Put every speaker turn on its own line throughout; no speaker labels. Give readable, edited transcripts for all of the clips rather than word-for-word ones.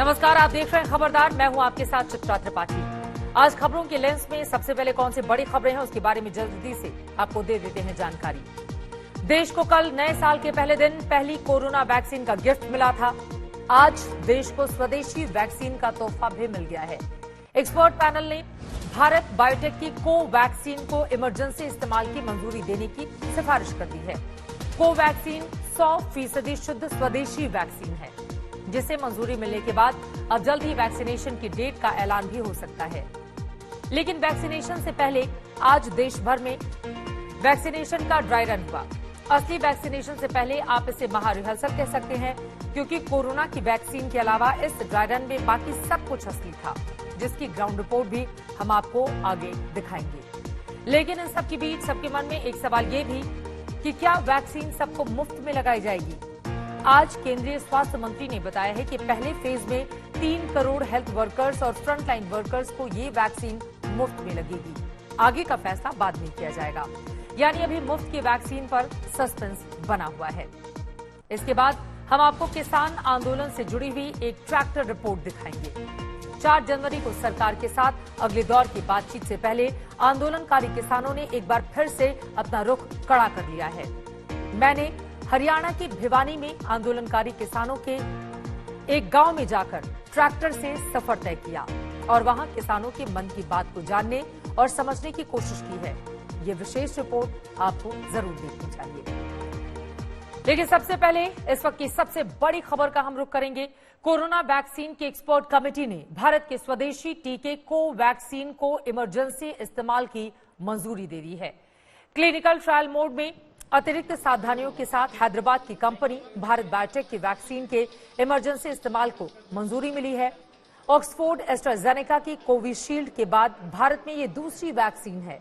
नमस्कार, आप देख रहे हैं खबरदार। मैं हूं आपके साथ चित्रा त्रिपाठी। आज खबरों के लेंस में सबसे पहले कौन सी बड़ी खबरें हैं उसके बारे में जल्दी से आपको दे देते हैं जानकारी। देश को कल नए साल के पहले दिन पहली कोरोना वैक्सीन का गिफ्ट मिला था। आज देश को स्वदेशी वैक्सीन का तोहफा भी मिल गया है। एक्सपर्ट पैनल ने भारत बायोटेक की कोवैक्सीन को इमरजेंसी इस्तेमाल की मंजूरी देने की सिफारिश कर दी है। कोवैक्सीन 100% शुद्ध स्वदेशी वैक्सीन है, जिसे मंजूरी मिलने के बाद अब जल्द ही वैक्सीनेशन की डेट का ऐलान भी हो सकता है। लेकिन वैक्सीनेशन से पहले आज देश भर में वैक्सीनेशन का ड्राई रन हुआ। असली वैक्सीनेशन से पहले आप इसे महा रिहर्सल कह सकते हैं, क्योंकि कोरोना की वैक्सीन के अलावा इस ड्राई रन में बाकी सब कुछ असली था, जिसकी ग्राउंड रिपोर्ट भी हम आपको आगे दिखाएंगे। लेकिन इन सबके बीच सबके मन में एक सवाल ये भी कि क्या वैक्सीन सबको मुफ्त में लगाई जाएगी। आज केंद्रीय स्वास्थ्य मंत्री ने बताया है कि पहले फेज में 3 करोड़ हेल्थ वर्कर्स और फ्रंटलाइन वर्कर्स को ये वैक्सीन मुफ्त में लगेगी। आगे का फैसला बाद में किया जाएगा, यानी अभी मुफ्त की वैक्सीन पर सस्पेंस बना हुआ है। इसके बाद हम आपको किसान आंदोलन से जुड़ी हुई एक ट्रैक्टर रिपोर्ट दिखाएंगे। 4 जनवरी को सरकार के साथ अगले दौर की बातचीत से पहले आंदोलनकारी किसानों ने एक बार फिर से अपना रुख कड़ा कर लिया है। मैंने हरियाणा के भिवानी में आंदोलनकारी किसानों के एक गांव में जाकर ट्रैक्टर से सफर तय किया और वहां किसानों के मन की बात को जानने और समझने की कोशिश की है। ये विशेष रिपोर्ट आपको जरूर देखनी चाहिए। लेकिन सबसे पहले इस वक्त की सबसे बड़ी खबर का हम रुख करेंगे। कोरोना वैक्सीन की एक्सपर्ट कमेटी ने भारत के स्वदेशी टीके कोवैक्सीन को इमरजेंसी इस्तेमाल की मंजूरी दे दी है। क्लिनिकल ट्रायल मोड में अतिरिक्त सावधानियों के साथ हैदराबाद की कंपनी भारत बायोटेक की वैक्सीन के इमरजेंसी इस्तेमाल को मंजूरी मिली है। ऑक्सफोर्ड एस्ट्राजेनेका की कोविशील्ड के बाद भारत में ये दूसरी वैक्सीन है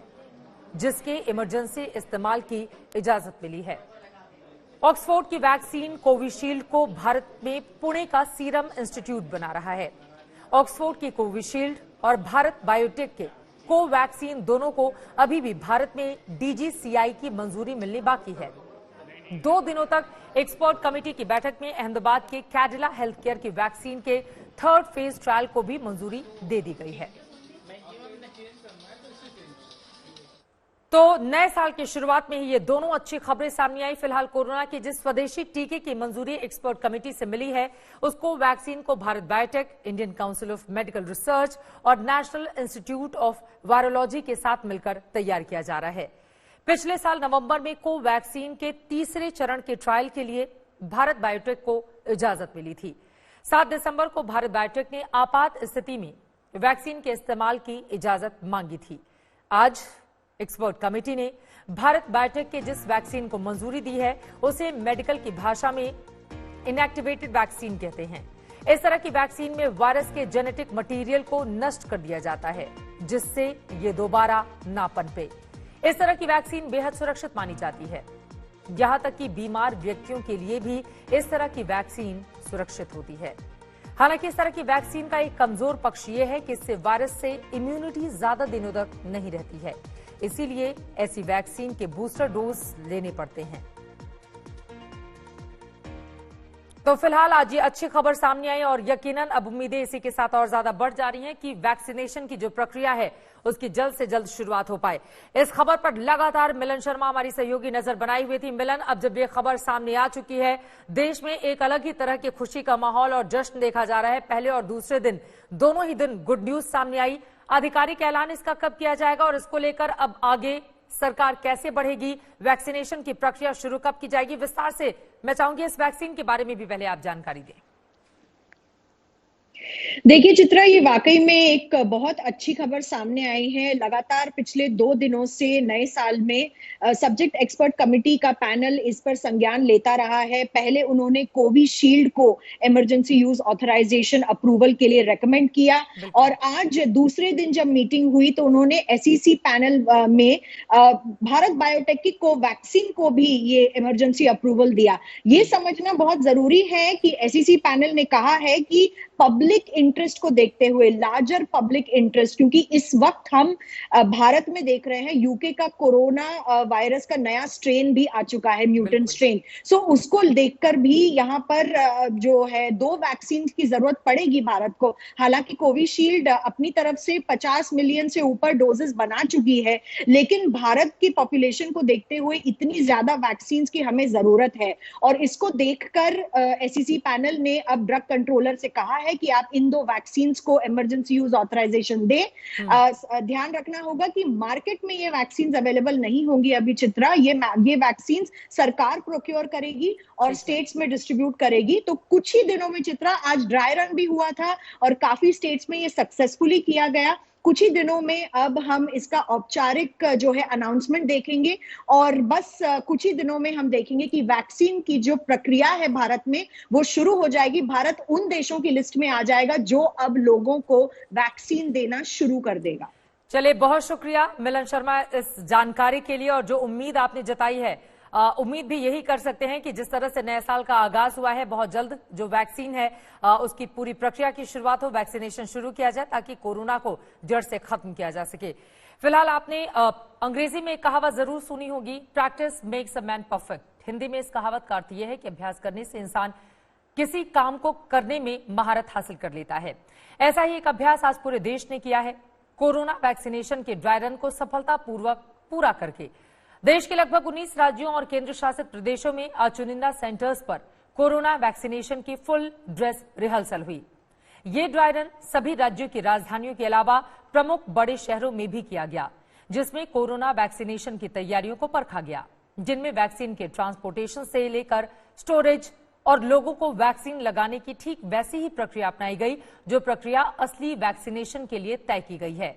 जिसके इमरजेंसी इस्तेमाल की इजाजत मिली है। ऑक्सफोर्ड की वैक्सीन कोविशील्ड को भारत में पुणे का सीरम इंस्टीट्यूट बना रहा है। ऑक्सफोर्ड की कोविशील्ड और भारत बायोटेक के कोवैक्सीन दोनों को अभी भी भारत में डीजीसीआई की मंजूरी मिलनी बाकी है। 2 दिनों तक एक्सपर्ट कमेटी की बैठक में अहमदाबाद के कैडिला हेल्थ केयर की वैक्सीन के 3rd फेज ट्रायल को भी मंजूरी दे दी गई है। तो नए साल की शुरुआत में ही ये दोनों अच्छी खबरें सामने आई। फिलहाल कोरोना के जिस स्वदेशी टीके की मंजूरी एक्सपर्ट कमेटी से मिली है, उसको वैक्सीन को Bharat biotech, Indian council of medical research और नेशनल इंस्टीट्यूट ऑफ वायरोलॉजी के साथ मिलकर तैयार किया जा रहा है। पिछले साल नवंबर में कोवैक्सीन के तीसरे चरण के ट्रायल के लिए भारत बायोटेक को इजाजत मिली थी। 7 दिसंबर को भारत बायोटेक ने आपात स्थिति में वैक्सीन के इस्तेमाल की इजाजत मांगी थी। आज एक्सपर्ट कमेटी ने भारत बायोटेक के जिस वैक्सीन को मंजूरी दी है उसे मेडिकल की भाषा में इनएक्टिवेटेड वैक्सीन कहते हैं। इस तरह की वैक्सीन में वायरस के जेनेटिक मटेरियल को नष्ट कर दिया जाता है, जिससे ये दोबारा ना पनपे। इस तरह की वैक्सीन बेहद सुरक्षित मानी जाती है। यहां तक कि बीमार व्यक्तियों के लिए भी इस तरह की वैक्सीन सुरक्षित होती है। हालांकि इस तरह की वैक्सीन का एक कमजोर पक्ष यह है कि इससे वायरस से इम्यूनिटी ज्यादा दिनों तक नहीं रहती है, इसीलिए ऐसी वैक्सीन के बूस्टर डोज लेने पड़ते हैं। तो फिलहाल आज ये अच्छी खबर सामने आई और यकीनन अब उम्मीदें इसी के साथ और ज्यादा बढ़ जा रही हैं कि वैक्सीनेशन की जो प्रक्रिया है उसकी जल्द से जल्द शुरुआत हो पाए। इस खबर पर लगातार मिलन शर्मा हमारी सहयोगी नजर बनाई हुई थी। मिलन, अब जब ये खबर सामने आ चुकी है, देश में एक अलग ही तरह की खुशी का माहौल और जश्न देखा जा रहा है। पहले और दूसरे दिन दोनों ही दिन गुड न्यूज सामने आई। आधिकारिक ऐलान इसका कब किया जाएगा और इसको लेकर अब आगे सरकार कैसे बढ़ेगी, वैक्सीनेशन की प्रक्रिया शुरू कब की जाएगी, विस्तार से मैं चाहूंगी इस वैक्सीन के बारे में भी पहले आप जानकारी दें।
देखिए चित्रा, ये वाकई में एक बहुत अच्छी खबर सामने आई है। लगातार पिछले 2 दिनों से नए साल में सब्जेक्ट एक्सपर्ट कमेटी का पैनल इस पर संज्ञान लेता रहा है। पहले उन्होंने कोविशील्ड को इमरजेंसी यूज ऑथराइजेशन अप्रूवल के लिए रेकमेंड किया और आज दूसरे दिन जब मीटिंग हुई तो उन्होंने एसईसी पैनल में भारत बायोटेक की कोवैक्सीन को भी ये इमरजेंसी अप्रूवल दिया। ये समझना बहुत जरूरी है कि एसईसी पैनल ने कहा है कि पब्लिक इंटरेस्ट को देखते हुए, लार्जर पब्लिक इंटरेस्ट, क्योंकि इस वक्त हम भारत में देख रहे हैं यूके का कोरोना वायरस का नया स्ट्रेन भी आ चुका है, म्यूटेंट स्ट्रेन। सो उसको देखकर भी यहाँ पर जो है 2 वैक्सीन की जरूरत पड़ेगी भारत को। हालांकि कोविशील्ड अपनी तरफ से 50 मिलियन से ऊपर डोजेस बना चुकी है, लेकिन भारत की पॉपुलेशन को देखते हुए इतनी ज्यादा वैक्सीन की हमें जरूरत है। और इसको देखकर एसईसी पैनल ने अब ड्रग कंट्रोलर से कहा है कि आप इन 2 वैक्सीन को इमरजेंसी यूज ऑथराइजेशन दे। ध्यान रखना होगा कि मार्केट में ये वैक्सीन अवेलेबल नहीं होंगी अभी चित्रा, ये वैक्सीन सरकार प्रोक्योर करेगी और स्टेट्स में डिस्ट्रीब्यूट करेगी। तो कुछ ही दिनों में चित्रा, आज ड्राई रन भी हुआ था और काफी स्टेट्स में ये सक्सेसफुली किया गया। कुछ ही दिनों में अब हम इसका औपचारिक जो है अनाउंसमेंट देखेंगे और बस कुछ ही दिनों में हम देखेंगे कि वैक्सीन की जो प्रक्रिया है भारत में वो शुरू हो जाएगी। भारत उन देशों की लिस्ट में आ जाएगा जो अब लोगों को वैक्सीन देना शुरू कर देगा।
चलिए, बहुत शुक्रिया मिलन शर्मा इस जानकारी के लिए। और जो उम्मीद आपने जताई है, उम्मीद भी यही कर सकते हैं कि जिस तरह से नए साल का आगाज हुआ है, बहुत जल्द जो वैक्सीन है उसकी पूरी प्रक्रिया की शुरुआत हो, वैक्सीनेशन शुरू किया जाए ताकि कोरोना को जड़ से खत्म किया जा सके। फिलहाल आपने अंग्रेजी में एक कहावत जरूर सुनी होगी, practice makes a man perfect. Hindi में इस कहावत का अर्थ यह है कि अभ्यास करने से इंसान किसी काम को करने में महारत हासिल कर लेता है। ऐसा ही एक अभ्यास आज पूरे देश ने किया है। कोरोना वैक्सीनेशन के ड्राई रन को सफलतापूर्वक पूरा करके देश के लगभग 19 राज्यों और केंद्र शासित प्रदेशों में चुनिंदा सेंटर्स पर कोरोना वैक्सीनेशन की फुल ड्रेस रिहर्सल हुई। ये ड्राई रन सभी राज्यों की राजधानियों के अलावा प्रमुख बड़े शहरों में भी किया गया, जिसमें कोरोना वैक्सीनेशन की तैयारियों को परखा गया, जिनमें वैक्सीन के ट्रांसपोर्टेशन से लेकर स्टोरेज और लोगों को वैक्सीन लगाने की ठीक वैसी ही प्रक्रिया अपनाई गई जो प्रक्रिया असली वैक्सीनेशन के लिए तय की गई है।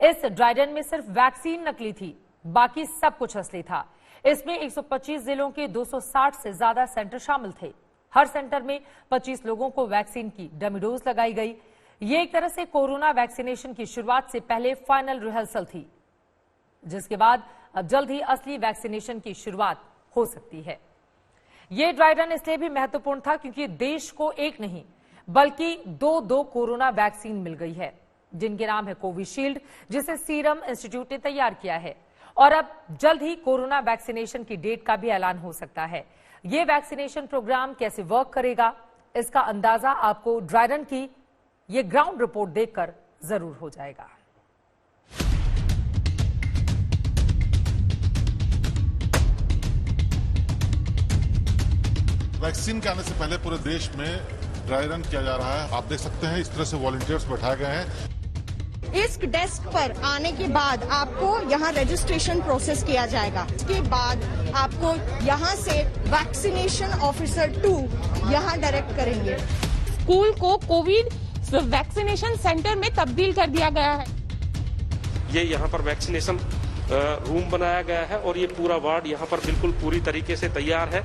इस ड्राई रन में सिर्फ वैक्सीन नकली थी, बाकी सब कुछ असली था। इसमें 125 जिलों के 260 से ज्यादा सेंटर शामिल थे। हर सेंटर में 25 लोगों को वैक्सीन की डमी डोज लगाई गई। ये एक तरह से कोरोना वैक्सीनेशन की शुरुआत से पहले फाइनल रिहर्सल थी, जिसके बाद अब जल्द ही असली वैक्सीनेशन की शुरुआत हो सकती है। ये ड्राई रन इसलिए भी महत्वपूर्ण था क्योंकि देश को एक नहीं बल्कि दो कोरोना वैक्सीन मिल गई है, जिनके नाम है कोविशील्ड, जिसे सीरम इंस्टीट्यूट ने तैयार किया है। और अब जल्द ही कोरोना वैक्सीनेशन की डेट का भी ऐलान हो सकता है। ये वैक्सीनेशन प्रोग्राम कैसे वर्क करेगा, इसका अंदाजा आपको ड्राई रन की ये ग्राउंड रिपोर्ट देखकर जरूर हो जाएगा।
वैक्सीन के आने से पहले पूरे देश में ड्राई रन किया जा रहा है। आप देख सकते हैं इस तरह से वॉलंटियर्स बैठाए गए हैं।
इस डेस्क पर आने के बाद आपको यहाँ रजिस्ट्रेशन प्रोसेस किया जाएगा। इसके बाद आपको यहाँ से वैक्सीनेशन ऑफिसर 2 यहाँ डायरेक्ट करेंगे।
स्कूल को कोविड वैक्सीनेशन सेंटर में तब्दील कर दिया गया है।
ये यहाँ पर वैक्सीनेशन रूम बनाया गया है और ये पूरा वार्ड यहाँ पर बिल्कुल पूरी तरीके से तैयार है।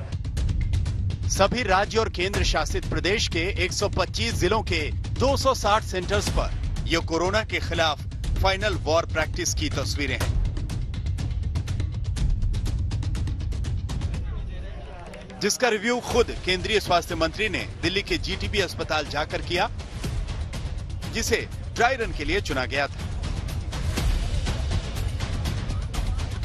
सभी राज्य और केंद्र शासित प्रदेश के 125 जिलों के 260 सेंटर्स पर ये कोरोना के खिलाफ फाइनल वॉर प्रैक्टिस की तस्वीरें हैं। जिसका रिव्यू खुद केंद्रीय स्वास्थ्य मंत्री ने दिल्ली के जीटीबी अस्पताल जाकर किया, जिसे ड्राई रन के लिए चुना गया था।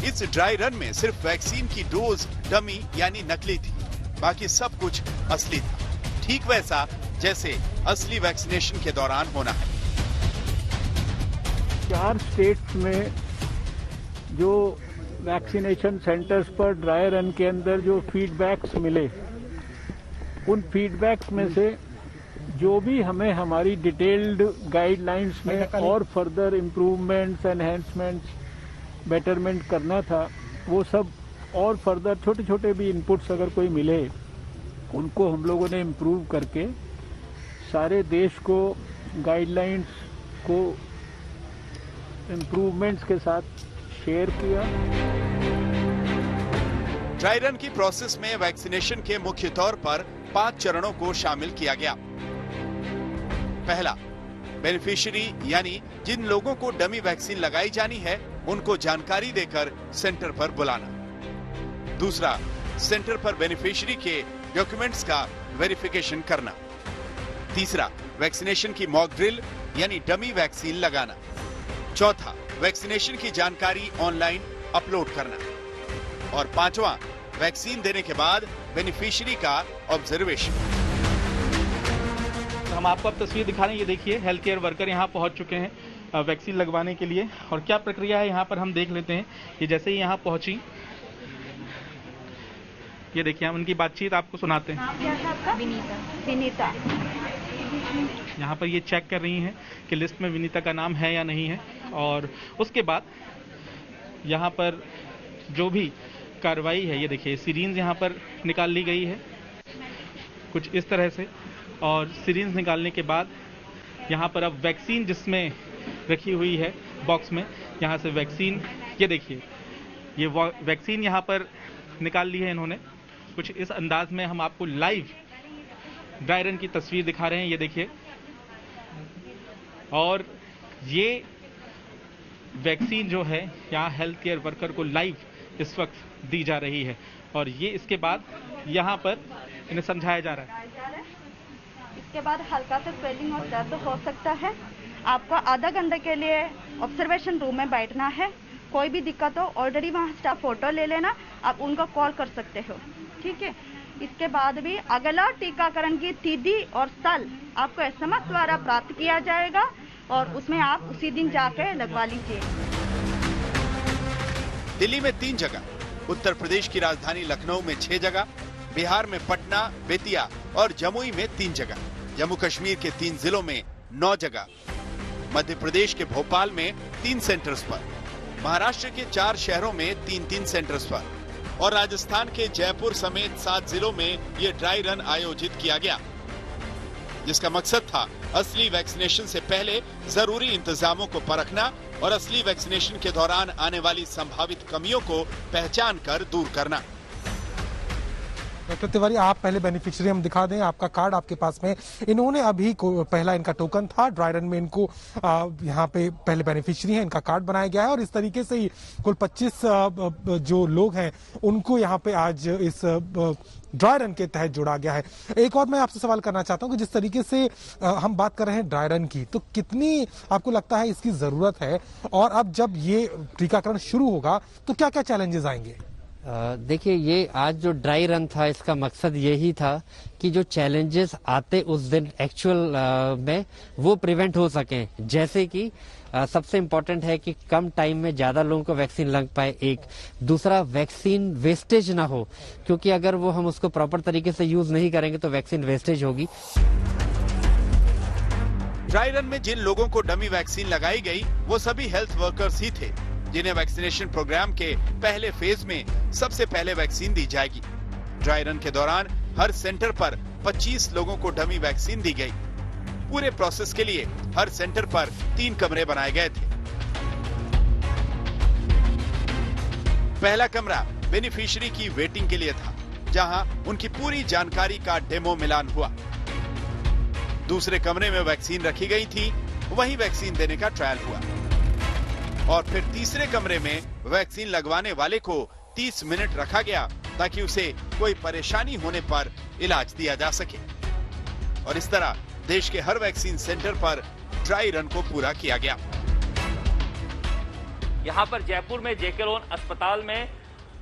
इस ड्राई रन में सिर्फ वैक्सीन की डोज डमी यानी नकली थी, बाकी सब कुछ असली था, ठीक वैसा जैसे असली वैक्सीनेशन के दौरान होना है।
4 स्टेट्स में जो वैक्सीनेशन सेंटर्स पर ड्राई रन के अंदर जो फीडबैक्स मिले, उन फीडबैक्स में से जो भी हमें हमारी डिटेल्ड गाइडलाइंस में और फर्दर इम्प्रूवमेंट्स, एनहेंसमेंट्स, बेटरमेंट करना था, वो सब और फर्दर छोटे छोटे भी इनपुट्स अगर कोई मिले, उनको हम लोगों ने इम्प्रूव करके सारे देश को गाइडलाइंस को इम्प्रूवमेंट्स के साथ शेयर किया।
ड्राई रन की प्रोसेस में वैक्सीनेशन के मुख्य तौर पर 5 चरणों को शामिल किया गया। पहला, बेनिफिशियरी यानी जिन लोगों को डमी वैक्सीन लगाई जानी है उनको जानकारी देकर सेंटर पर बुलाना। दूसरा, सेंटर पर बेनिफिशियरी के डॉक्यूमेंट्स का वेरिफिकेशन करना। तीसरा, वैक्सीनेशन की मॉक ड्रिल यानी डमी वैक्सीन लगाना। चौथा, वैक्सीनेशन की जानकारी ऑनलाइन अपलोड करना। और पांचवा, वैक्सीन देने के बाद बेनिफिशियरी का ऑब्जर्वेशन।
हम आपको अब तस्वीर दिखा रहे हैं। ये देखिए, हेल्थ केयर वर्कर यहाँ पहुंच चुके हैं वैक्सीन लगवाने के लिए। और क्या प्रक्रिया है यहाँ पर हम देख लेते हैं। ये जैसे ही यहाँ पहुंची, ये देखिए, हम उनकी बातचीत आपको सुनाते हैं।
नाम क्या था आपका? विनीता।
यहाँ पर ये चेक कर रही हैं कि लिस्ट में विनीता का नाम है या नहीं है। और उसके बाद यहाँ पर जो भी कार्रवाई है, ये देखिए, सिरिंज यहाँ पर निकाल ली गई है कुछ इस तरह से। और सिरिंज निकालने के बाद यहाँ पर अब वैक्सीन जिसमें रखी हुई है बॉक्स में, यहाँ से वैक्सीन, ये देखिए, ये वैक्सीन यहाँ पर निकाल ली है इन्होंने कुछ इस अंदाज में। हम आपको लाइव ड्राई रन की तस्वीर दिखा रहे हैं, ये देखिए। और ये वैक्सीन जो है यहाँ हेल्थ केयर वर्कर को लाइव इस वक्त दी जा रही है। और ये इसके बाद यहाँ पर इन्हें समझाया जा रहा है।
इसके बाद हल्का सा स्वेलिंग और दर्द हो सकता है। आपको आधा घंटे के लिए ऑब्जर्वेशन रूम में बैठना है। कोई भी दिक्कत हो, ऑलरेडी वहाँ स्टाफ फोटो ले लेना, आप उनको कॉल कर सकते हो, ठीक है। इसके बाद भी अगला टीकाकरण की तिथि और स्थल आपको SMS द्वारा प्राप्त किया जाएगा और उसमें आप उसी दिन जाकर लगवा लीजिए।
दिल्ली में 3 जगह, उत्तर प्रदेश की राजधानी लखनऊ में 6 जगह, बिहार में पटना, बेतिया और जमुई में 3 जगह, जम्मू कश्मीर के 3 जिलों में 9 जगह, मध्य प्रदेश के भोपाल में 3 सेंटर्स पर, महाराष्ट्र के 4 शहरों में 3-3 सेंटर्स पर और राजस्थान के जयपुर समेत 7 जिलों में ये ड्राई रन आयोजित किया गया, जिसका मकसद था असली वैक्सीनेशन से पहले जरूरी इंतजामों को परखना और असली वैक्सीनेशन के दौरान आने वाली संभावित कमियों को पहचान कर दूर करना।
डॉक्टर तिवारी, आप पहले बेनिफिशियरी हम दिखा दें, आपका कार्ड आपके पास में। इन्होंने अभी पहला इनका टोकन था ड्राई रन में, इनको यहाँ पे पहले बेनिफिशियरी है, इनका कार्ड बनाया गया है और इस तरीके से ही कुल 25 जो लोग हैं उनको यहाँ पे आज इस ड्राई रन के तहत जोड़ा गया है। एक और मैं आपसे सवाल करना चाहता हूँ कि जिस तरीके से हम बात कर रहे हैं ड्राई रन की, तो कितनी आपको लगता है इसकी जरूरत है? और अब जब ये टीकाकरण शुरू होगा तो क्या क्या चैलेंजेस आएंगे?
देखिए, ये आज जो ड्राई रन था, इसका मकसद यही था कि जो चैलेंजेस आते उस दिन एक्चुअल में वो प्रिवेंट हो सकें। जैसे कि सबसे इम्पोर्टेंट है कि कम टाइम में ज्यादा लोगों को वैक्सीन लग पाए, एक। दूसरा, वैक्सीन वेस्टेज ना हो, क्योंकि अगर वो हम उसको प्रॉपर तरीके से यूज नहीं करेंगे तो वैक्सीन वेस्टेज होगी।
ड्राई रन में जिन लोगों को डमी वैक्सीन लगाई गई वो सभी हेल्थ वर्कर्स ही थे, जिन्हें वैक्सीनेशन प्रोग्राम के पहले फेज में सबसे पहले वैक्सीन दी जाएगी। ड्राई रन के दौरान हर सेंटर पर 25 लोगों को डमी वैक्सीन दी गई। पूरे प्रोसेस के लिए हर सेंटर पर 3 कमरे बनाए गए थे। पहला कमरा बेनिफिशियरी की वेटिंग के लिए था, जहां उनकी पूरी जानकारी का डेमो मिलान हुआ। दूसरे कमरे में वैक्सीन रखी गई थी, वहीं वैक्सीन देने का ट्रायल हुआ। और फिर तीसरे कमरे में वैक्सीन लगवाने वाले को 30 मिनट रखा गया ताकि उसे कोई परेशानी होने पर इलाज दिया जा सके। और इस तरह देश के हर वैक्सीन सेंटर पर ड्राई रन को पूरा किया गया।
यहाँ पर जयपुर में जेके लोन अस्पताल में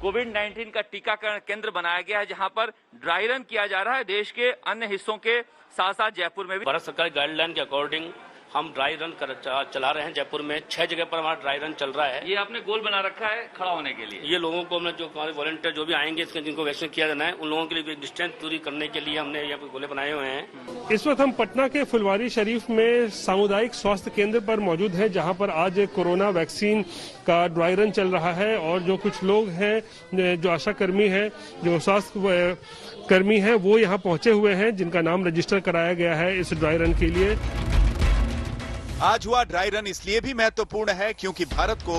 कोविड-19 का टीकाकरण केंद्र बनाया गया है, जहाँ पर ड्राई रन किया जा रहा है। देश के अन्य हिस्सों के साथ साथ जयपुर में भी
भारत सरकार गाइडलाइन के अकॉर्डिंग हम ड्राई रन चला रहे हैं। जयपुर में 6 जगह पर हमारा ड्राई रन चल रहा है।
ये आपने गोल बना रखा है खड़ा होने के लिए।
ये लोगों को हमने, जो हमारे वॉलंटियर जो भी आएंगे इसके, जिनको वैक्सीन किया जाना है, उन लोगों के लिए डिस्टेंस दूरी करने के लिए हमने यहाँ पे गोले बनाए हुए हैं।
इस वक्त हम पटना के फुलवारी शरीफ में सामुदायिक स्वास्थ्य केंद्र पर मौजूद है, जहाँ पर आज कोरोना वैक्सीन का ड्राई रन चल रहा है। और जो कुछ लोग हैं, जो आशा कर्मी हैं, जो स्वास्थ्य कर्मी हैं, वो यहाँ पहुंचे हुए हैं, जिनका नाम रजिस्टर कराया गया है इस ड्राई रन के लिए।
आज हुआ ड्राई रन इसलिए भी महत्वपूर्ण है क्योंकि भारत को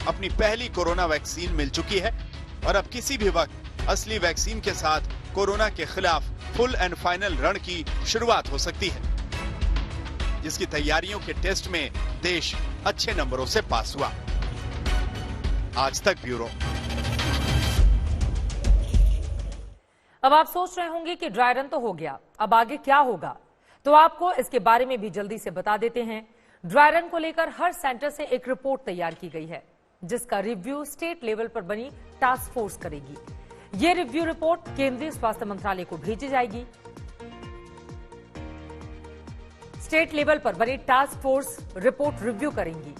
अपनी पहली कोरोना वैक्सीन मिल चुकी है और अब किसी भी वक्त असली वैक्सीन के साथ कोरोना के खिलाफ फुल एंड फाइनल रण की शुरुआत हो सकती है, जिसकी तैयारियों के टेस्ट में देश अच्छे नंबरों से पास हुआ। आज तक ब्यूरो।
अब आप सोच रहे होंगे कि ड्राई रन तो हो गया, अब आगे क्या होगा? तो आपको इसके बारे में भी जल्दी से बता देते हैं। ड्राई रन को लेकर हर सेंटर से एक रिपोर्ट तैयार की गई है, जिसका रिव्यू स्टेट लेवल पर बनी टास्क फोर्स करेगी। ये रिव्यू रिपोर्ट केंद्रीय स्वास्थ्य मंत्रालय को भेजी जाएगी। स्टेट लेवल पर बनी टास्क फोर्स रिपोर्ट रिव्यू करेंगी।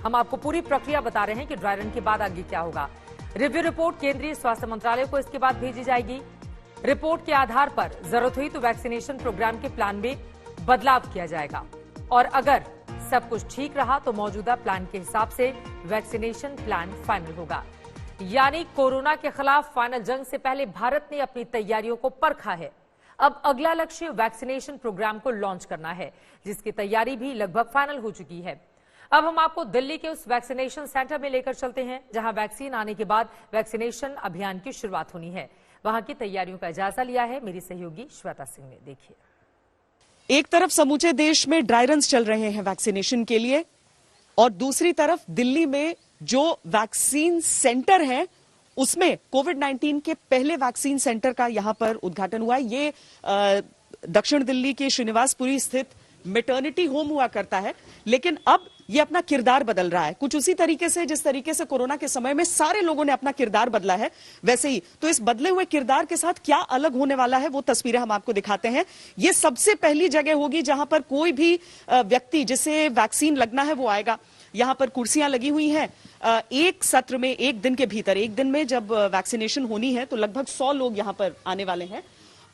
हम आपको पूरी प्रक्रिया बता रहे हैं कि ड्राई रन के बाद आगे क्या होगा। रिव्यू रिपोर्ट केंद्रीय स्वास्थ्य मंत्रालय को इसके बाद भेजी जाएगी। रिपोर्ट के आधार पर जरूरत हुई तो वैक्सीनेशन प्रोग्राम के प्लान में बदलाव किया जाएगा और अगर सब कुछ ठीक रहा तो मौजूदा प्लान के हिसाब से वैक्सीनेशन प्लान फाइनल होगा। यानी कोरोना के खिलाफ फाइनल जंग से पहले भारत ने अपनी तैयारियों को परखा है। अब अगला लक्ष्य वैक्सीनेशन प्रोग्राम को लॉन्च करना है, जिसकी तैयारी भी लगभग फाइनल हो चुकी है। अब हम आपको दिल्ली के उस वैक्सीनेशन सेंटर में लेकर चलते हैं जहां वैक्सीन आने के बाद वैक्सीनेशन अभियान की शुरुआत होनी है। वहां की तैयारियों का जायजा लिया है मेरी सहयोगी श्वेता सिंह ने। देखिए,
एक तरफ समूचे देश में ड्राई रन्स चल रहे हैं वैक्सीनेशन के लिए और दूसरी तरफ दिल्ली में जो वैक्सीन सेंटर है उसमें कोविड-19 के पहले वैक्सीन सेंटर का यहां पर उद्घाटन हुआ। ये दक्षिण दिल्ली के श्रीनिवासपुरी स्थित मैटरनिटी होम हुआ करता है, लेकिन अब ये अपना किरदार बदल रहा है कुछ उसी तरीके से जिस तरीके से कोरोना के समय में सारे लोगों ने अपना किरदार बदला है, वैसे ही। तो इस बदले हुए किरदार के साथ क्या अलग होने वाला है वो तस्वीरें हम आपको दिखाते हैं। ये सबसे पहली जगह होगी जहां पर कोई भी व्यक्ति जिसे वैक्सीन लगना है वो आएगा। यहां पर कुर्सियां लगी हुई हैं। एक सत्र में, एक दिन के भीतर, एक दिन में जब वैक्सीनेशन होनी है तो लगभग 100 लोग यहां पर आने वाले हैं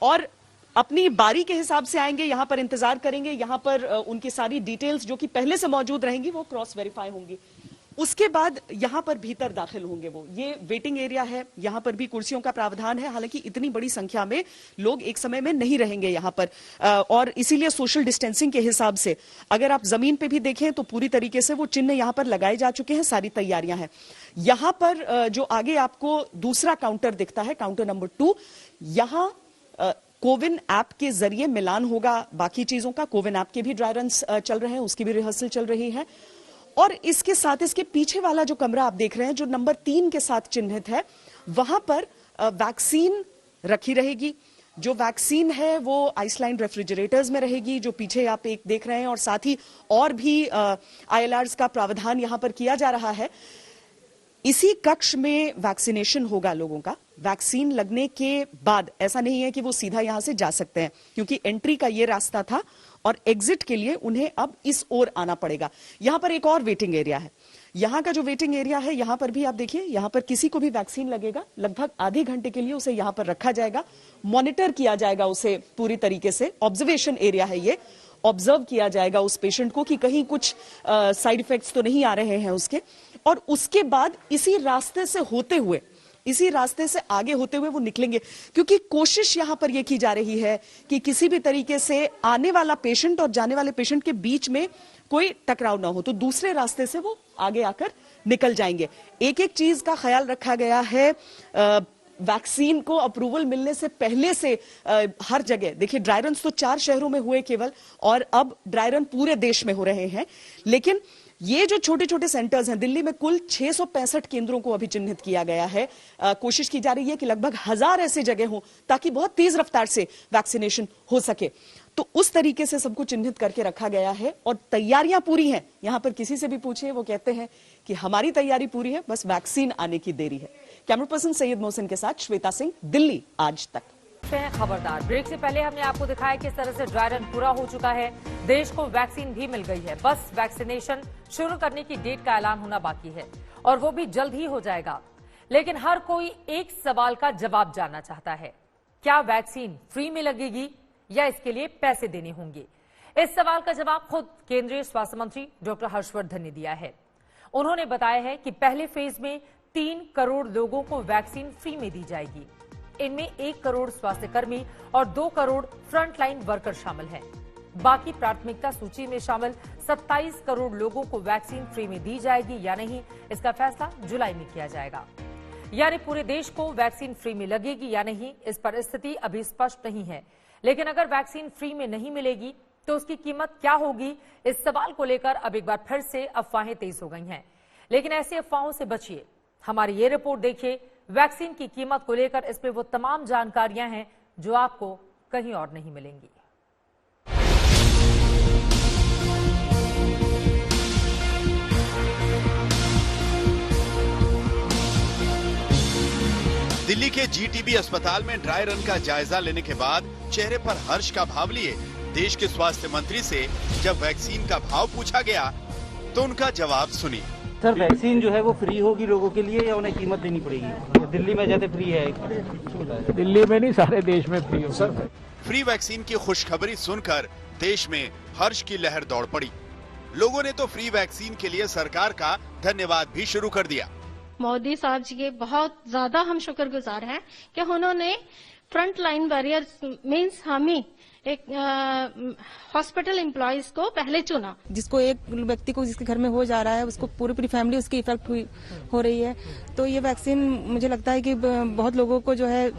और अपनी बारी के हिसाब से आएंगे, यहां पर इंतजार करेंगे। यहां पर उनकी सारी डिटेल्स जो कि पहले से मौजूद रहेंगी वो क्रॉस वेरीफाई होंगी। उसके बाद यहां पर भीतर दाखिल होंगे वो। ये वेटिंग एरिया है, यहां पर भी कुर्सियों का प्रावधान है। हालांकि इतनी बड़ी संख्या में लोग एक समय में नहीं रहेंगे यहां पर और इसीलिए सोशल डिस्टेंसिंग के हिसाब से अगर आप जमीन पे भी देखें तो पूरी तरीके से वो चिन्ह यहां पर लगाए जा चुके हैं। सारी तैयारियां हैं। यहां पर जो आगे आपको दूसरा काउंटर दिखता है, काउंटर नंबर 2, यहां कोविन ऐप के जरिए मिलान होगा बाकी चीजों का। कोविन ऐप के भी ड्राई रन्स चल रहे हैं, उसकी भी रिहर्सल चल रही है। और इसके साथ इसके पीछे वाला जो कमरा आप देख रहे हैं जो नंबर 3 के साथ चिन्हित है, वहां पर वैक्सीन रखी रहेगी। जो वैक्सीन है वो आइसलाइन रेफ्रिजरेटर्स में रहेगी, जो पीछे आप एक देख रहे हैं, और साथ ही और भी ILRs का प्रावधान यहां पर किया जा रहा है। इसी कक्ष में वैक्सीनेशन होगा लोगों का। वैक्सीन लगने के बाद ऐसा नहीं है कि वो सीधा यहां से जा सकते हैं, क्योंकि एंट्री का ये रास्ता था और एग्जिट के लिए उन्हें अब इस ओर आना पड़ेगा। यहां पर एक और वेटिंग एरिया है। यहां का जो वेटिंग एरिया है, यहां पर भी आप देखिए, यहां पर किसी को भी वैक्सीन लगेगा लगभग आधे घंटे के लिए उसे यहां पर रखा जाएगा, मॉनिटर किया जाएगा उसे पूरी तरीके से। ऑब्जर्वेशन एरिया है ये, ऑब्जर्व किया जाएगा उस पेशेंट को कि कहीं कुछ साइड इफेक्ट्स तो नहीं आ रहे हैं उसके। और उसके बाद इसी रास्ते से होते हुए, इसी रास्ते से आगे होते हुए वो निकलेंगे, क्योंकि कोशिश यहां पर यह की जा रही है कि किसी भी तरीके से आने वाला पेशेंट और जाने वाले पेशेंट के बीच में कोई टकराव ना हो, तो दूसरे रास्ते से वो आगे आकर निकल जाएंगे। एक एक चीज का ख्याल रखा गया है। वैक्सीन को अप्रूवल मिलने से पहले से हर जगह देखिए, ड्राई रन तो 4 शहरों में हुए केवल, और अब ड्राई रन पूरे देश में हो रहे हैं। लेकिन ये जो छोटे छोटे सेंटर्स हैं, दिल्ली में कुल 665 केंद्रों को अभी चिन्हित किया गया है। कोशिश की जा रही है कि लगभग 1000 ऐसी जगह हो ताकि बहुत तेज रफ्तार से वैक्सीनेशन हो सके। तो उस तरीके से सबको चिन्हित करके रखा गया है और तैयारियां पूरी हैं। यहां पर किसी से भी पूछिए, वो कहते हैं कि हमारी तैयारी पूरी है, बस वैक्सीन आने की देरी है। कैमरा पर्सन सैयद मोहसिन के साथ श्वेता सिंह, दिल्ली आज तक।
खबरदार। ब्रेक से पहले हमने आपको दिखाया किस तरह से ड्राई रन पूरा हो चुका है। देश को वैक्सीन भी मिल गई है, बस वैक्सीनेशन शुरू करने की डेट का ऐलान होना बाकी है और वो भी जल्द ही हो जाएगा। लेकिन हर कोई एक सवाल का जवाब जानना चाहता है, क्या वैक्सीन फ्री में लगेगी या इसके लिए पैसे देने होंगे? इस सवाल का जवाब खुद केंद्रीय स्वास्थ्य मंत्री डॉक्टर हर्षवर्धन ने दिया है। उन्होंने बताया है कि पहले फेज में 3 करोड़ लोगों को वैक्सीन फ्री में दी जाएगी। इनमें 1 करोड़ स्वास्थ्य कर्मी और 2 करोड़ फ्रंटलाइन वर्कर शामिल हैं। बाकी प्राथमिकता सूची में शामिल 27 करोड़ लोगों को वैक्सीन फ्री में दी जाएगी या नहीं, इसका फैसला जुलाई में किया जाएगा। यानी पूरे देश को वैक्सीन फ्री में लगेगी या नहीं, इस पर स्थिति अभी स्पष्ट नहीं है। लेकिन अगर वैक्सीन फ्री में नहीं मिलेगी तो उसकी कीमत क्या होगी, इस सवाल को लेकर अब एक बार फिर से अफवाहें तेज हो गई हैं। लेकिन ऐसी अफवाहों से बचिए। हमारी ये रिपोर्ट देखिए। वैक्सीन की कीमत को लेकर इसमें वो तमाम जानकारियां हैं जो आपको कहीं और नहीं मिलेंगी।
दिल्ली के जीटीबी अस्पताल में ड्राई रन का जायजा लेने के बाद चेहरे पर हर्ष का भाव लिए देश के स्वास्थ्य मंत्री से जब वैक्सीन का भाव पूछा गया तो उनका जवाब सुनिए।
सर, वैक्सीन जो है वो फ्री होगी लोगों के लिए या उन्हें कीमत देनी पड़ेगी? दिल्ली में जैसे फ्री है,
दिल्ली में नहीं, सारे देश में फ्री हो। सर,
फ्री वैक्सीन की खुशखबरी सुनकर देश में हर्ष की लहर दौड़ पड़ी। लोगों ने तो फ्री वैक्सीन के लिए सरकार का धन्यवाद भी शुरू कर दिया।
मोदी साहब जी के बहुत ज्यादा हम शुक्रगुजार हैं कि उन्होंने फ्रंट लाइन वॉरियर्स मीन्स हमें एक हॉस्पिटल एम्प्लॉयज को पहले चुना।
जिसको एक व्यक्ति को जिसके घर में हो जा रहा है उसको पूरी फैमिली उसकी इफेक्ट हो रही है। तो ये वैक्सीन मुझे लगता है कि बहुत लोगों को जो है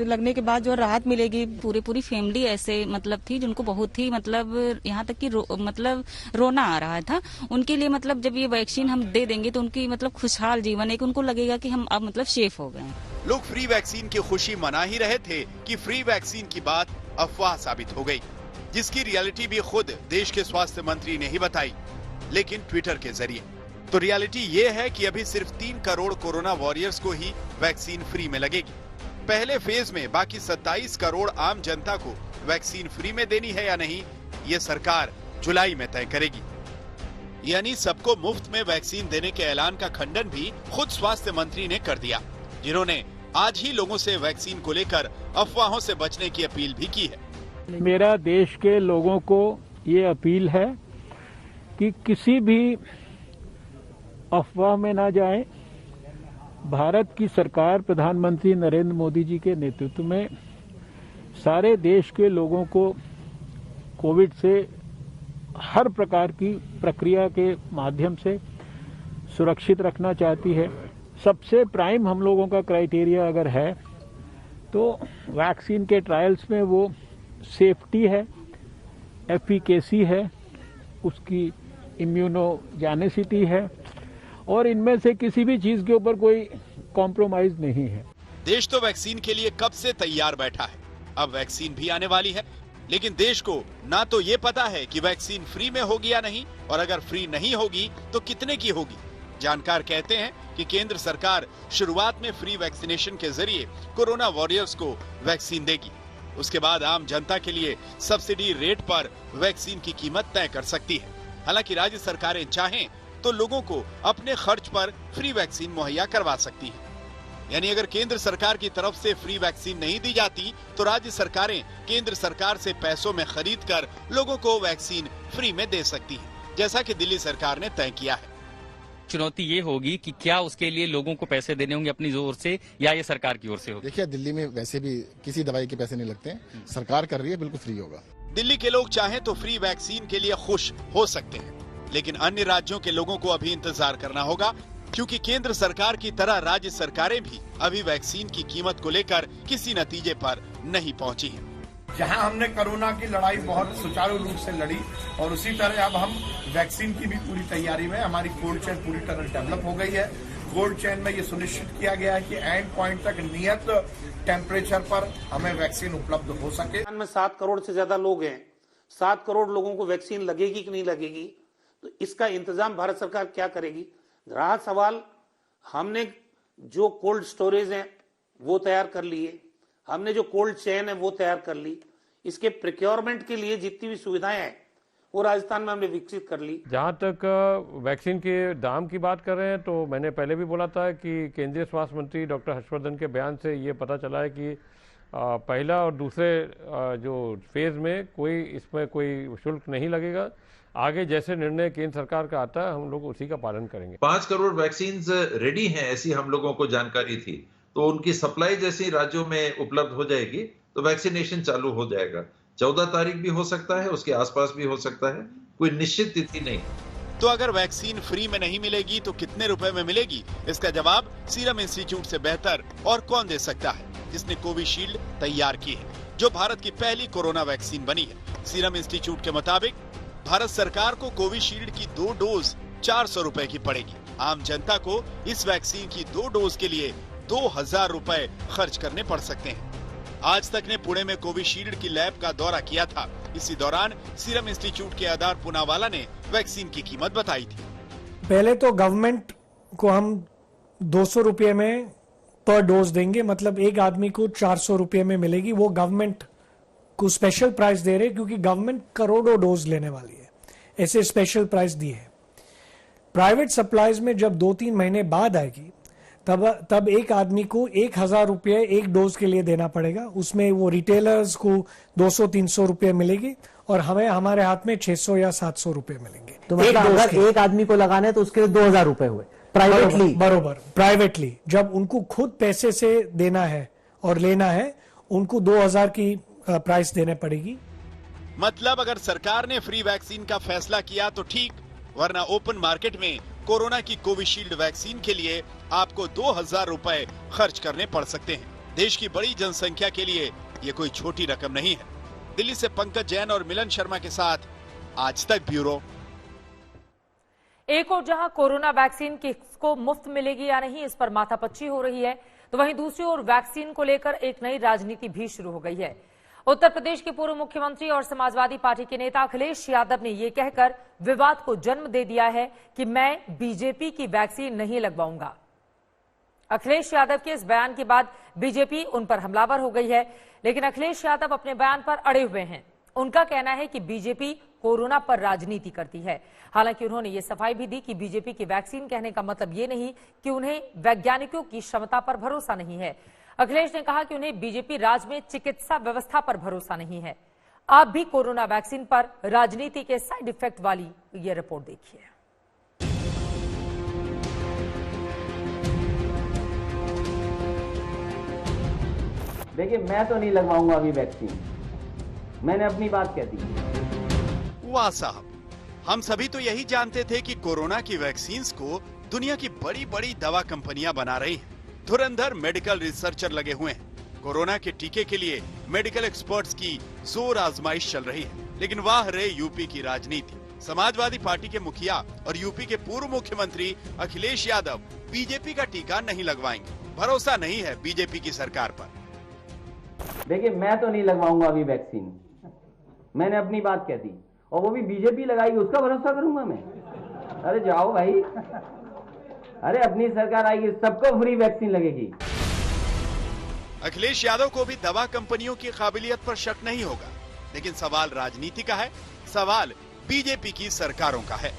लगने के बाद जो राहत मिलेगी।
पूरी फैमिली ऐसे मतलब थी जिनको बहुत ही मतलब यहाँ तक कि मतलब रोना आ रहा था। उनके लिए मतलब जब ये वैक्सीन हम दे देंगे तो उनकी मतलब खुशहाल जीवन है कि उनको लगेगा कि हम अब मतलब सेफ हो गए।
लोग फ्री वैक्सीन की खुशी मना ही रहे थे कि फ्री वैक्सीन की बात अफवाह साबित हो गई, जिसकी रियलिटी भी खुद देश के स्वास्थ्य मंत्री ने ही बताई, लेकिन ट्विटर के जरिए। तो रियलिटी ये है कि अभी सिर्फ 3 करोड़ कोरोना वॉरियर्स को ही वैक्सीन फ्री में लगेगी। पहले फेज में बाकी 27 करोड़ आम जनता को वैक्सीन फ्री में देनी है या नहीं, ये सरकार जुलाई में तय करेगी। यानी सबको मुफ्त में वैक्सीन देने के ऐलान का खंडन भी खुद स्वास्थ्य मंत्री ने कर दिया, जिन्होंने आज ही लोगों से वैक्सीन को लेकर अफवाहों से बचने की अपील भी की है।
मेरा देश के लोगों को ये अपील है कि किसी भी अफवाह में ना जाएं। भारत की सरकार प्रधानमंत्री नरेंद्र मोदी जी के नेतृत्व में सारे देश के लोगों को कोविड से हर प्रकार की प्रक्रिया के माध्यम से सुरक्षित रखना चाहती है। सबसे प्राइम हम लोगों का क्राइटेरिया अगर है तो वैक्सीन के ट्रायल्स में वो सेफ्टी है, एफिकेसी है, उसकी इम्यूनोजेनिसिटी है और इनमें से किसी भी चीज के ऊपर कोई कॉम्प्रोमाइज नहीं है।
देश तो वैक्सीन के लिए कब से तैयार बैठा है। अब वैक्सीन भी आने वाली है, लेकिन देश को ना तो ये पता है कि वैक्सीन फ्री में होगी या नहीं, और अगर फ्री नहीं होगी तो कितने की होगी। जानकार कहते हैं कि केंद्र सरकार शुरुआत में फ्री वैक्सीनेशन के जरिए कोरोना वॉरियर्स को वैक्सीन देगी। उसके बाद आम जनता के लिए सब्सिडी रेट पर वैक्सीन की कीमत तय कर सकती है। हालांकि राज्य सरकारें चाहें तो लोगों को अपने खर्च पर फ्री वैक्सीन मुहैया करवा सकती है। यानी अगर केंद्र सरकार की तरफ से फ्री वैक्सीन नहीं दी जाती तो राज्य सरकारें केंद्र सरकार से पैसों में खरीद कर लोगों को वैक्सीन फ्री में दे सकती है, जैसा कि दिल्ली सरकार ने तय किया है।
चुनौती ये होगी कि क्या उसके लिए लोगों को पैसे देने होंगे अपनी ओर से या ये सरकार की ओर से होगी।
देखिए, दिल्ली में वैसे भी किसी दवाई के पैसे नहीं लगते हैं, सरकार कर रही है, बिल्कुल फ्री होगा।
दिल्ली के लोग चाहें तो फ्री वैक्सीन के लिए खुश हो सकते हैं, लेकिन अन्य राज्यों के लोगों को अभी इंतजार करना होगा, क्योंकि केंद्र सरकार की तरह राज्य सरकारें भी अभी वैक्सीन की कीमत को लेकर किसी नतीजे पर नहीं पहुंची हैं।
जहां हमने कोरोना की लड़ाई बहुत सुचारू रूप से लड़ी और उसी तरह अब हम वैक्सीन की भी पूरी तैयारी में, हमारी कोल्ड चेन पूरी तरह डेवलप हो गई है। कोल्ड चेन में ये सुनिश्चित किया गया है कि एंड पॉइंट तक नियत टेम्परेचर पर हमें वैक्सीन उपलब्ध हो सके।
में 7 करोड़ से ज्यादा लोग हैं, 7 करोड़ लोगों को वैक्सीन लगेगी कि नहीं लगेगी, तो इसका इंतजाम भारत सरकार क्या करेगी। रहा सवाल, हमने जो कोल्ड स्टोरेज है वो तैयार कर लिए, हमने जो कोल्ड चेन है वो तैयार कर ली, इसके प्रिक्योरमेंट के लिए जितनी भी सुविधाएं हैं वो राजस्थान में हमने विकसित कर ली।
जहाँ तक वैक्सीन के दाम की बात कर रहे हैं तो मैंने पहले भी बोला था कि केंद्रीय स्वास्थ्य मंत्री डॉक्टर हर्षवर्धन के बयान से ये पता चला है कि पहला और दूसरे जो फेज में इसमें कोई शुल्क नहीं लगेगा। आगे जैसे निर्णय केंद्र सरकार का आता है हम लोग उसी का पालन करेंगे।
5 करोड़ वैक्सीन रेडी हैं, ऐसी हम लोगों को जानकारी थी, तो उनकी सप्लाई जैसी राज्यों में उपलब्ध हो जाएगी तो वैक्सीनेशन चालू हो जाएगा। 14 तारीख भी हो सकता है, उसके आसपास भी हो सकता है, कोई निश्चित तिथि नहीं।
तो अगर वैक्सीन फ्री में नहीं मिलेगी तो कितने रुपए में मिलेगी, इसका जवाब सीरम इंस्टीट्यूट से बेहतर और कौन दे सकता है, जिसने कोविशील्ड तैयार की है, जो भारत की पहली कोरोना वैक्सीन बनी है। सीरम इंस्टीट्यूट के मुताबिक भारत सरकार को कोविशील्ड की 2 डोज 400 रुपए की पड़ेगी। आम जनता को इस वैक्सीन की 2 डोज के लिए 2000 रुपए खर्च करने पड़ सकते हैं। आज तक ने पुणे में कोविशील्ड की लैब का दौरा किया था। इसी दौरान सीरम इंस्टीट्यूट के आधार पूनावाला ने वैक्सीन की कीमत बताई थी।
पहले तो गवर्नमेंट को हम 200 रुपये में
पर डोज देंगे, मतलब एक आदमी को 400 रुपये में मिलेगी। वो गवर्नमेंट को स्पेशल प्राइस दे रहे क्योंकि गवर्नमेंट करोड़ों डोज लेने वाली है, ऐसे स्पेशल प्राइस दिए है। प्राइवेट सप्लाईज में जब 2-3 महीने बाद आएगी तब एक आदमी को 1000 रुपये एक डोज के लिए देना पड़ेगा। उसमें वो रिटेलर्स को 200-300 रुपये मिलेगी और हमें हमारे हाथ में 600 या 700 रुपये मिलेंगे।
तो मतलब अगर एक आदमी को लगाना है तो उसके लिए 2000 रुपये हुए प्राइवेटली।
बरोबर, प्राइवेटली जब उनको खुद पैसे से देना है और लेना है, उनको 2000 की प्राइस देने पड़ेगी।
मतलब अगर सरकार ने फ्री वैक्सीन का फैसला किया तो ठीक, वरना ओपन मार्केट में कोरोना की कोविशील्ड वैक्सीन के लिए आपको 2000 रुपए खर्च करने पड़ सकते हैं। देश की बड़ी जनसंख्या के लिए ये कोई छोटी रकम नहीं है। दिल्ली से पंकज जैन और मिलन शर्मा के साथ आज तक ब्यूरो।
एक और जहां कोरोना वैक्सीन किसको मुफ्त मिलेगी या नहीं, इस पर माथापच्ची हो रही है, तो वहीं दूसरी ओर वैक्सीन को लेकर एक नई राजनीति भी शुरू हो गई है। उत्तर प्रदेश के पूर्व मुख्यमंत्री और समाजवादी पार्टी के नेता अखिलेश यादव ने यह कहकर विवाद को जन्म दे दिया है कि मैं बीजेपी की वैक्सीन नहीं लगवाऊंगा। अखिलेश यादव के इस बयान के बाद बीजेपी उन पर हमलावर हो गई है, लेकिन अखिलेश यादव अपने बयान पर अड़े हुए हैं। उनका कहना है कि बीजेपी कोरोना पर राजनीति करती है। हालांकि उन्होंने ये सफाई भी दी कि बीजेपी की वैक्सीन कहने का मतलब ये नहीं कि उन्हें वैज्ञानिकों की क्षमता पर भरोसा नहीं है। अखिलेश ने कहा कि उन्हें बीजेपी राज में चिकित्सा व्यवस्था पर भरोसा नहीं है। आप भी कोरोना वैक्सीन पर राजनीति के साइड इफेक्ट वाली ये रिपोर्ट देखिए।
देखिए, मैं तो नहीं लगवाऊंगा अभी वैक्सीन, मैंने अपनी बात कह दी।
वाह साहब, हम सभी तो यही जानते थे कि कोरोना की वैक्सीन को दुनिया की बड़ी बड़ी दवा कंपनियां बना रही हैं। धुरंधर मेडिकल रिसर्चर लगे हुए हैं। कोरोना के टीके के लिए मेडिकल एक्सपर्ट्स की जोर आजमाइश चल रही है। लेकिन वाह रे यूपी की राजनीति। समाजवादी पार्टी के मुखिया और यूपी के पूर्व मुख्यमंत्री अखिलेश यादव बीजेपी का टीका नहीं लगवाएंगे। भरोसा नहीं है बीजेपी की सरकार पर।
देखिए, मैं तो नहीं लगवाऊंगा अभी वैक्सीन, मैंने अपनी बात कह दी, और वो भी बीजेपी लगाएगी उसका भरोसा करूंगा मैं? अरे जाओ भाई, अरे अपनी सरकार आएगी, सबको फ्री वैक्सीन लगेगी।
अखिलेश यादव को भी दवा कंपनियों की काबिलियत पर शक नहीं होगा, लेकिन सवाल राजनीति का है, सवाल बीजेपी की सरकारों का है।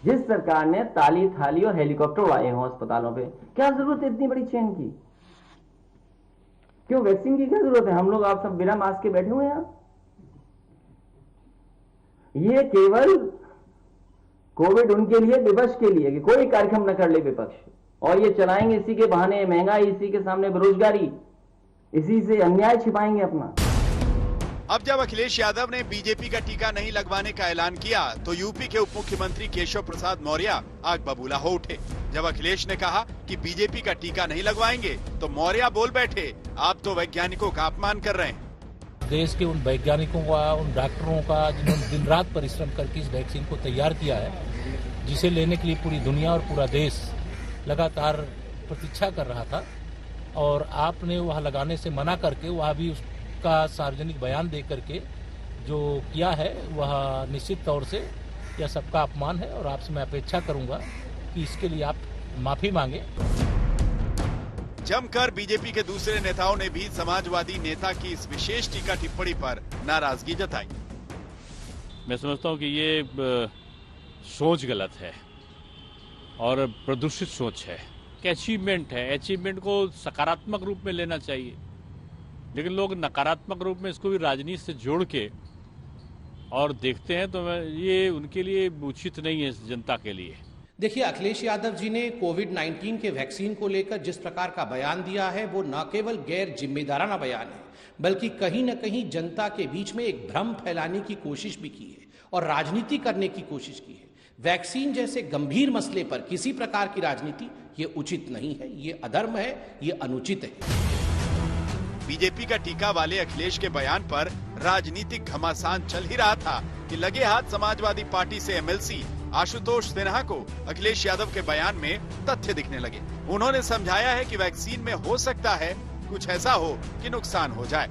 जिस सरकार ने ताली थाली और हेलीकॉप्टर उड़ाए हों अस्पतालों पे, क्या जरूरत है इतनी बड़ी चेन की? क्यों वैक्सीन की क्या जरूरत है? हम लोग आप सब बिना मास्क के बैठे हुए हैं। ये केवल कोविड उनके लिए, विपक्ष के लिए, कि कोई कार्यक्रम न कर ले विपक्ष, और ये चलाएंगे इसी के बहाने महंगाई, इसी के सामने बेरोजगारी, इसी से अन्याय छिपाएंगे अपना।
अब जब अखिलेश यादव ने बीजेपी का टीका नहीं लगवाने का ऐलान किया तो यूपी के उप मुख्यमंत्री केशव प्रसाद मौर्य आग बबूला हो उठे। जब अखिलेश ने कहा कि बीजेपी का टीका नहीं लगवाएंगे तो मौर्य बोल बैठे, आप तो वैज्ञानिकों का अपमान कर रहे हैं।
देश के उन वैज्ञानिकों का, उन डॉक्टरों का, जिन्होंने दिन रात परिश्रम करके इस वैक्सीन को तैयार किया है, जिसे लेने के लिए पूरी दुनिया और पूरा देश लगातार प्रतीक्षा कर रहा था, और आपने वह लगाने से मना करके वह भी उसका सार्वजनिक बयान दे करके जो किया है, वह निश्चित तौर से यह सबका अपमान है, और आपसे मैं अपेक्षा करूंगा कि इसके लिए आप माफी मांगे।
जमकर बीजेपी के दूसरे नेताओं ने भी समाजवादी नेता की इस विशेष टीका टिप्पणी पर नाराजगी जताई।
मैं समझता हूं कि ये सोच गलत है और प्रदूषित सोच है कि अचीवमेंट है, अचीवमेंट को सकारात्मक रूप में लेना चाहिए, लेकिन लोग नकारात्मक रूप में इसको भी राजनीति से जोड़ के और देखते हैं, तो ये उनके लिए उचित नहीं है जनता के लिए।
देखिए, अखिलेश यादव जी ने कोविड-19 के वैक्सीन को लेकर जिस प्रकार का बयान दिया है, वो न केवल गैर जिम्मेदाराना बयान है, बल्कि कहीं न कहीं जनता के बीच में एक भ्रम फैलाने की कोशिश भी की है और राजनीति करने की कोशिश की है। वैक्सीन जैसे गंभीर मसले पर किसी प्रकार की राजनीति ये उचित नहीं है, ये अधर्म है, ये अनुचित है।
बीजेपी का टीका वाले अखिलेश के बयान पर राजनीतिक घमासान चल ही रहा था कि लगे हाथ समाजवादी पार्टी से एमएलसी आशुतोष सिन्हा को अखिलेश यादव के बयान में तथ्य दिखने लगे। उन्होंने समझाया है कि वैक्सीन में हो सकता है कुछ ऐसा हो कि नुकसान हो जाए।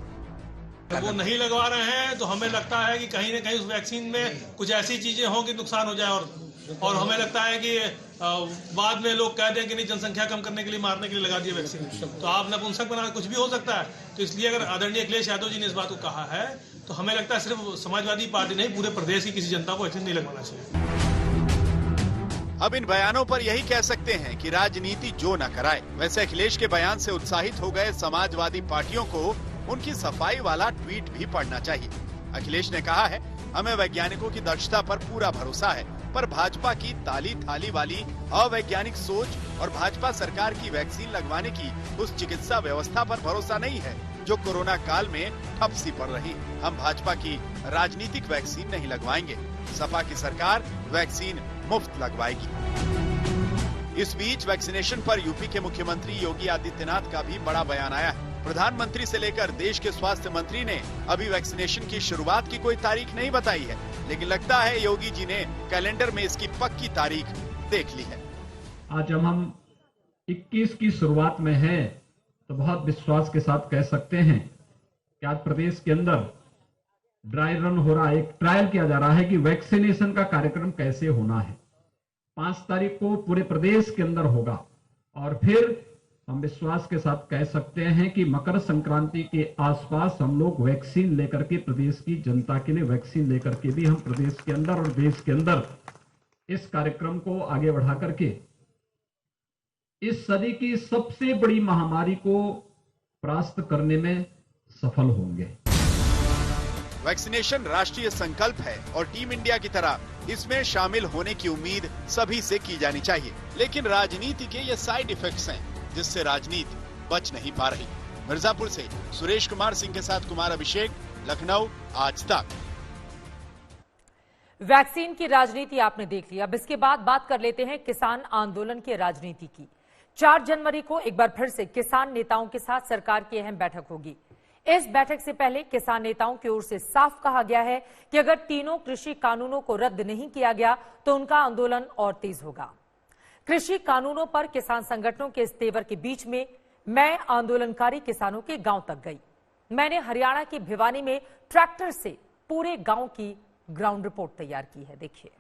वो नहीं लगवा रहे हैं तो हमें लगता है कि कहीं न कहीं उस वैक्सीन में कुछ ऐसी चीजें हों कि नुकसान हो जाए, और हमें लगता है कि बाद में लोग कह दें कि नहीं जनसंख्या कम करने के लिए मारने के लिए लगा दिए वैक्सीन, तो आप नपुंसक बना कुछ भी हो सकता है। तो इसलिए अगर आदरणीय अखिलेश यादव जी ने इस बात को कहा है तो हमें लगता है सिर्फ समाजवादी पार्टी नहीं पूरे प्रदेश की किसी जनता को वैक्सीन नहीं लगवाना चाहिए।
अब इन बयानों पर यही कह सकते हैं कि राजनीति जो न कराए। वैसे अखिलेश के बयान से उत्साहित हो गए समाजवादी पार्टियों को उनकी सफाई वाला ट्वीट भी पढ़ना चाहिए। अखिलेश ने कहा है, हमें वैज्ञानिकों की दक्षता पर पूरा भरोसा है, पर भाजपा की ताली थाली वाली अवैज्ञानिक सोच और भाजपा सरकार की वैक्सीन लगवाने की उस चिकित्सा व्यवस्था पर भरोसा नहीं है जो कोरोना काल में ठप सी पड़ रही। हम भाजपा की राजनीतिक वैक्सीन नहीं लगवाएंगे। सपा की सरकार वैक्सीन मुफ्त लगवाएगी। इस बीच वैक्सीनेशन पर यूपी के मुख्यमंत्री योगी आदित्यनाथ का भी बड़ा बयान आया है। प्रधानमंत्री से लेकर देश के स्वास्थ्य मंत्री ने अभी वैक्सीनेशन की शुरुआत की कोई तारीख नहीं बताई है, लेकिन लगता है योगी जी ने कैलेंडर में इसकी पक्की तारीख देख ली है।
आज जब हम 21 की शुरुआत में हैं, तो बहुत विश्वास के साथ कह सकते हैं कि आज प्रदेश के अंदर ड्राई रन हो रहा है, एक ट्रायल किया जा रहा है कि वैक्सीनेशन का कार्यक्रम कैसे होना है। 5 तारीख को पूरे प्रदेश के अंदर होगा और फिर हम विश्वास के साथ कह सकते हैं कि मकर संक्रांति के आसपास हम लोग वैक्सीन लेकर के प्रदेश की जनता के लिए वैक्सीन लेकर के भी हम प्रदेश के अंदर और देश के अंदर इस कार्यक्रम को आगे बढ़ा करके इस सदी की सबसे बड़ी महामारी को परास्त करने में सफल होंगे।
वैक्सीनेशन राष्ट्रीय संकल्प है और टीम इंडिया की तरह इसमें शामिल होने की उम्मीद सभी से की जानी चाहिए, लेकिन राजनीति के ये साइड इफेक्ट्स हैं जिससे राजनीति बच नहीं पा रही। मिर्जापुर से सुरेश कुमार सिंह के साथ कुमार अभिषेक, लखनऊ, आज तक।
वैक्सीन की राजनीति आपने देख ली, अब इसके बाद बात कर लेते हैं किसान आंदोलन की राजनीति की। 4 जनवरी को एक बार फिर से किसान नेताओं के साथ सरकार की अहम बैठक होगी। इस बैठक से पहले किसान नेताओं की ओर से साफ कहा गया है कि अगर तीनों कृषि कानूनों को रद्द नहीं किया गया तो उनका आंदोलन और तेज होगा। कृषि कानूनों पर किसान संगठनों के इस तेवर के बीच में मैं आंदोलनकारी किसानों के गांव तक गई। मैंने हरियाणा के भिवानी में ट्रैक्टर से पूरे गांव की ग्राउंड रिपोर्ट तैयार की है, देखिए।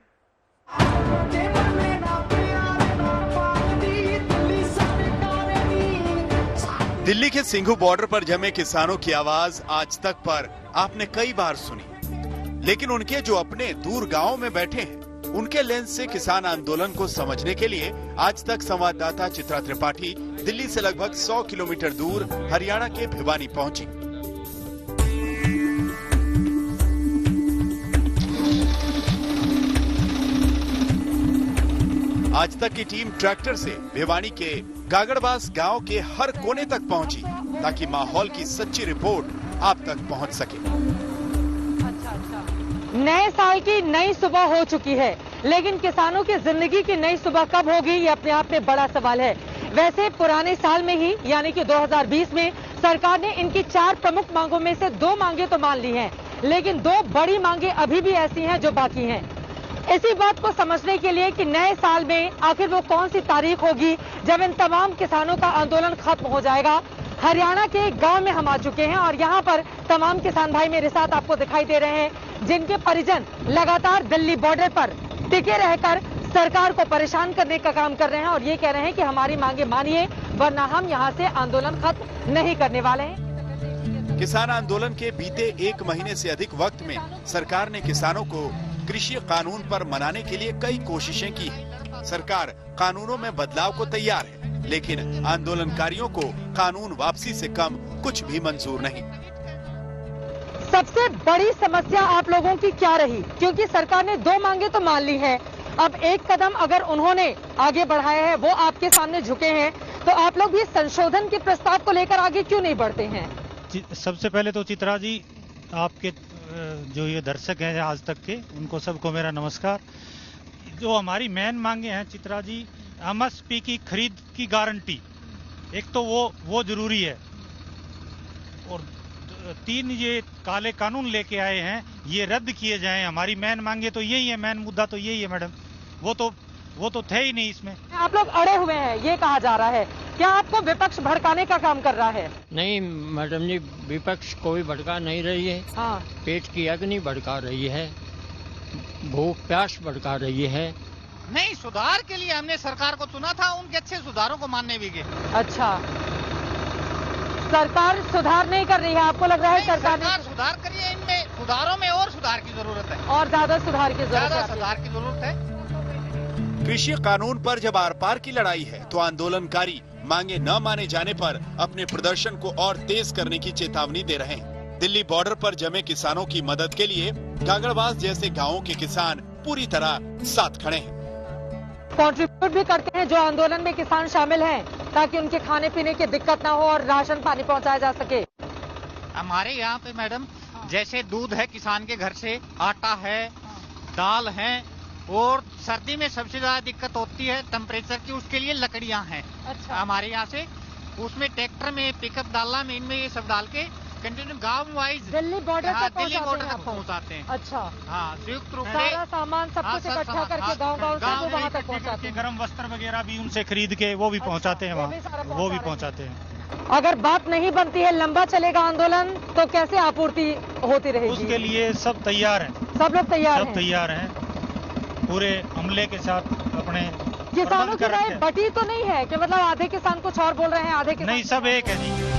दिल्ली के सिंघू बॉर्डर पर जमे किसानों की आवाज आज तक पर आपने कई बार सुनी, लेकिन उनके जो अपने दूर गांवों में बैठे हैं उनके लेंस से किसान आंदोलन को समझने के लिए आज तक संवाददाता चित्रा त्रिपाठी दिल्ली से लगभग 100 किलोमीटर दूर हरियाणा के भिवानी पहुंची। आज तक की टीम ट्रैक्टर से भिवानी के गागड़बास गांव के हर कोने तक पहुंची ताकि माहौल की सच्ची रिपोर्ट आप तक पहुंच सके।
नए साल की नई सुबह हो चुकी है, लेकिन किसानों की जिंदगी की नई सुबह कब होगी ये अपने आप में बड़ा सवाल है। वैसे पुराने साल में ही यानी कि 2020 में सरकार ने इनकी 4 प्रमुख मांगों में से 2 मांगे तो मान ली हैं, लेकिन 2 बड़ी मांगे अभी भी ऐसी हैं जो बाकी हैं। इसी बात को समझने के लिए कि नए साल में आखिर वो कौन सी तारीख होगी जब इन तमाम किसानों का आंदोलन खत्म हो जाएगा, हरियाणा के गांव में हम आ चुके हैं और यहाँ पर तमाम किसान भाई मेरे साथ आपको दिखाई दे रहे हैं जिनके परिजन लगातार दिल्ली बॉर्डर पर टिके रहकर सरकार को परेशान करने का काम कर रहे हैं और ये कह रहे हैं कि हमारी मांगे मानिए वरना हम यहाँ से आंदोलन खत्म नहीं करने वाले हैं।
किसान आंदोलन के बीते 1 महीने से अधिक वक्त में सरकार ने किसानों को कृषि कानून पर मनाने के लिए कई कोशिशें की है। सरकार कानूनों में बदलाव को तैयार है, लेकिन आंदोलनकारियों को कानून वापसी से कम कुछ भी मंजूर नहीं।
सबसे बड़ी समस्या आप लोगों की क्या रही? क्योंकि सरकार ने 2 मांगे तो मान ली हैं, अब एक कदम अगर उन्होंने आगे बढ़ाया है, वो आपके सामने झुके हैं, तो आप लोग भी संशोधन के प्रस्ताव को लेकर आगे क्यों नहीं बढ़ते हैं?
सबसे पहले तो चित्रा जी, आपके जो ये दर्शक हैं आज तक के, उनको सबको मेरा नमस्कार। जो हमारी मेन मांगे हैं चित्रा जी, एमएसपी की खरीद की गारंटी, एक तो वो जरूरी है, और 3 ये काले कानून लेके आए हैं ये रद्द किए जाएं। हमारी मेन मांगे तो यही है, मेन मुद्दा तो यही है मैडम, वो तो थे ही नहीं इसमें।
आप लोग अड़े हुए हैं ये कहा जा रहा है, क्या आपको विपक्ष भड़काने का काम कर रहा है?
नहीं मैडम जी, विपक्ष कोई भड़का नहीं रही है।
हाँ।
पेट की अग्नि भड़का रही है, भूख प्यास भड़का रही है,
नहीं, सुधार के लिए हमने सरकार को चुना था, उनके अच्छे सुधारों को मानने भी गए।
अच्छा, सरकार सुधार नहीं कर रही है, आपको लग रहा है सरकार
सुधार करिए, इनमें सुधारों में और सुधार की जरूरत है,
और ज्यादा सुधार की
जरूरत है।
कृषि कानून पर जब आर पार की लड़ाई है तो आंदोलनकारी मांगे न माने जाने पर अपने प्रदर्शन को और तेज करने की चेतावनी दे रहे हैं। दिल्ली बॉर्डर पर जमे किसानों की मदद के लिए गागड़वास जैसे गांवों के किसान पूरी तरह साथ खड़े हैं।
कंट्रीब्यूट भी करते हैं जो आंदोलन में किसान शामिल हैं, ताकि उनके खाने पीने की दिक्कत ना हो और राशन पानी पहुंचाया जा सके।
हमारे यहाँ पे मैडम जैसे दूध है किसान के घर से, आटा है, दाल है, और सर्दी में सबसे ज्यादा दिक्कत होती है टेम्परेचर की, उसके लिए लकड़ियां हैं। अच्छा। हमारे यहाँ से उसमें ट्रैक्टर में पिकअप डालना में इनमें ये सब डाल के कंटिन्यू गांव वाइज
दिल्ली बॉर्डर तक
पहुँचाते हैं।
अच्छा,
हाँ, संयुक्त रूप से
सारा सामान सब कुछ इकट्ठा करके गाँव से वहाँ तक पहुँचाते हैं।
गर्म वस्त्र वगैरह भी उनसे खरीद के वो भी पहुँचाते हैं वहाँ, वो भी पहुँचाते हैं।
अगर बात नहीं बनती है, लंबा चलेगा आंदोलन, तो कैसे आपूर्ति होती रहेगी?
उसके लिए सब तैयार हैं,
सब लोग
तैयार हैं, पूरे अमले के साथ अपने।
किसानों की राय बटी तो नहीं है कि मतलब आधे किसान कुछ और बोल रहे हैं, आधे किसान
नहीं, सब एक है जी।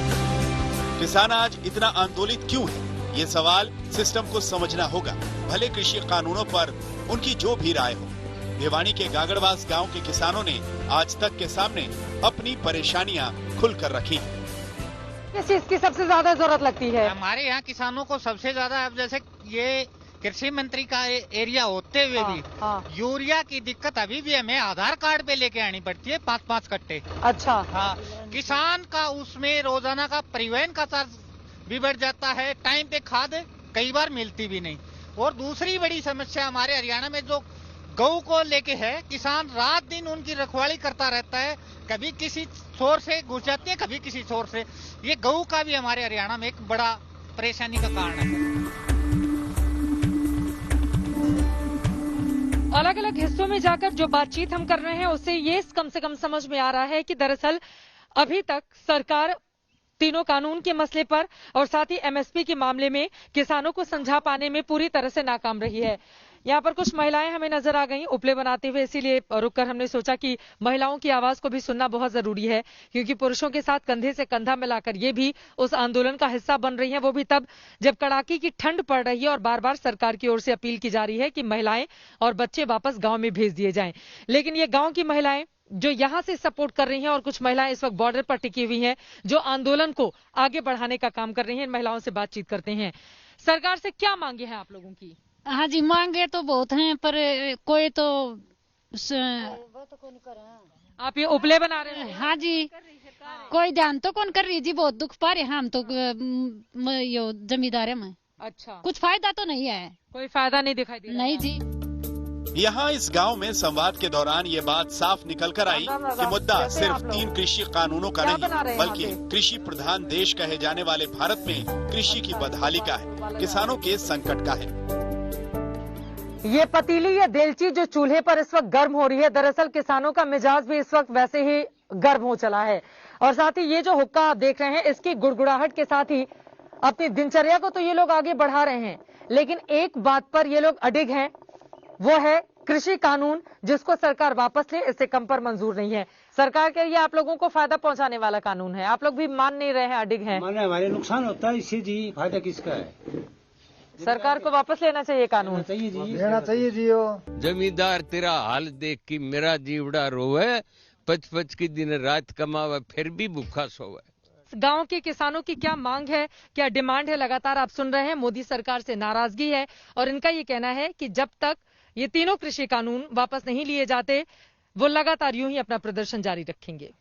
किसान आज इतना आंदोलित क्यों है, ये सवाल सिस्टम को समझना होगा, भले कृषि कानूनों पर उनकी जो भी राय हो। भिवानी के गागड़वास गांव के किसानों ने आज तक के सामने अपनी परेशानियां खुलकर रखी।
किस चीज की सबसे ज्यादा जरूरत लगती है?
हमारे यहाँ किसानों को सबसे ज्यादा, अब जैसे ये कृषि मंत्री का एरिया होते हुए भी यूरिया की दिक्कत अभी भी हमें आधार कार्ड पे लेके आनी पड़ती है, 5-5 कट्टे।
अच्छा।
हाँ, किसान का उसमें रोजाना का परिवहन का चार्ज भी बढ़ जाता है, टाइम पे खाद कई बार मिलती भी नहीं। और दूसरी बड़ी समस्या हमारे हरियाणा में जो गऊ को लेके है, किसान रात दिन उनकी रखवाली करता रहता है, कभी किसी छोर से घुस जाती है, कभी किसी छोर से। ये गऊ का भी हमारे हरियाणा में एक बड़ा परेशानी का कारण है।
अलग अलग हिस्सों में जाकर जो बातचीत हम कर रहे हैं उससे ये कम से कम समझ में आ रहा है कि दरअसल अभी तक सरकार तीनों कानून के मसले पर और साथ ही एमएसपी के मामले में किसानों को समझा पाने में पूरी तरह से नाकाम रही है। यहाँ पर कुछ महिलाएं हमें नजर आ गई उपले बनाते हुए, इसीलिए रुककर हमने सोचा कि महिलाओं की आवाज को भी सुनना बहुत जरूरी है, क्योंकि पुरुषों के साथ कंधे से कंधा मिलाकर ये भी उस आंदोलन का हिस्सा बन रही हैं, वो भी तब जब कड़ाके की ठंड पड़ रही है और बार बार सरकार की ओर से अपील की जा रही है कि महिलाएं और बच्चे वापस गाँव में भेज दिए जाएं। लेकिन ये गाँव की महिलाएं जो यहाँ से सपोर्ट कर रही हैं और कुछ महिलाएं इस वक्त बॉर्डर पर टिकी हुई हैं जो आंदोलन को आगे बढ़ाने का काम कर रही हैं, इन महिलाओं से बातचीत करते हैं। सरकार से क्या मांगे हैं आप लोगों की?
हाँ जी, मांगे तो बहुत हैं, पर कोई तो
आप ये उपले बना रहे हैं?
हाँ जी, कोई ध्यान तो कौन कर रही जी, बहुत दुख पा रहे हम तो यो जमींदार में।
अच्छा,
कुछ फायदा तो नहीं है?
कोई फायदा नहीं दिखाई दे रहा।
नहीं जी।
यहाँ इस गांव में संवाद के दौरान ये बात साफ निकल कर आई कि मुद्दा सिर्फ 3 कृषि कानूनों का नहीं, बल्कि कृषि प्रधान देश कहे जाने वाले भारत में कृषि की बदहाली का है, किसानों के संकट का है।
ये पतीली या देलची जो चूल्हे पर इस वक्त गर्म हो रही है, दरअसल किसानों का मिजाज भी इस वक्त वैसे ही गर्म हो चला है। और साथ ही ये जो हुक्का आप देख रहे हैं, इसकी गुड़गुड़ाहट के साथ ही अपनी दिनचर्या को तो ये लोग आगे बढ़ा रहे हैं, लेकिन एक बात पर ये लोग अडिग हैं, वो है कृषि कानून, जिसको सरकार वापस ले, इससे कम पर मंजूर नहीं है। सरकार के लिए आप लोगों को फायदा पहुंचाने वाला कानून है, आप लोग भी मान नहीं रहे हैं, अडिग हैं।
माने हमारे नुकसान होता है इससे जी, फायदा किसका है?
सरकार को वापस लेना चाहिए कानून,
लेना चाहिए जी।
जमींदार तेरा हाल देख के मेरा जीवड़ा रोवे, 5-5 की दिन रात कमावे फिर भी भूखा सोवे।
गांव के किसानों की क्या मांग है, क्या डिमांड है, लगातार आप सुन रहे हैं। मोदी सरकार से नाराजगी है और इनका ये कहना है कि जब तक ये तीनों कृषि कानून वापस नहीं लिए जाते, वो लगातार यूं ही अपना प्रदर्शन जारी रखेंगे।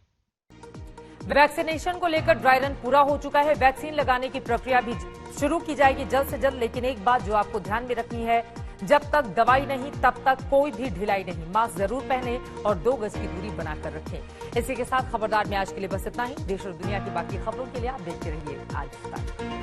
वैक्सीनेशन को लेकर ड्राई रन पूरा हो चुका है, वैक्सीन लगाने की प्रक्रिया भी शुरू की जाएगी जल्द से जल्द। लेकिन एक बात जो आपको ध्यान में रखनी है, जब तक दवाई नहीं तब तक कोई भी ढिलाई नहीं, मास्क जरूर पहने और 2 गज की दूरी बनाकर रखें। इसी के साथ खबरदार में आज के लिए बस इतना ही। देश और दुनिया की बाकी खबरों के लिए आप देखते रहिए आज तक।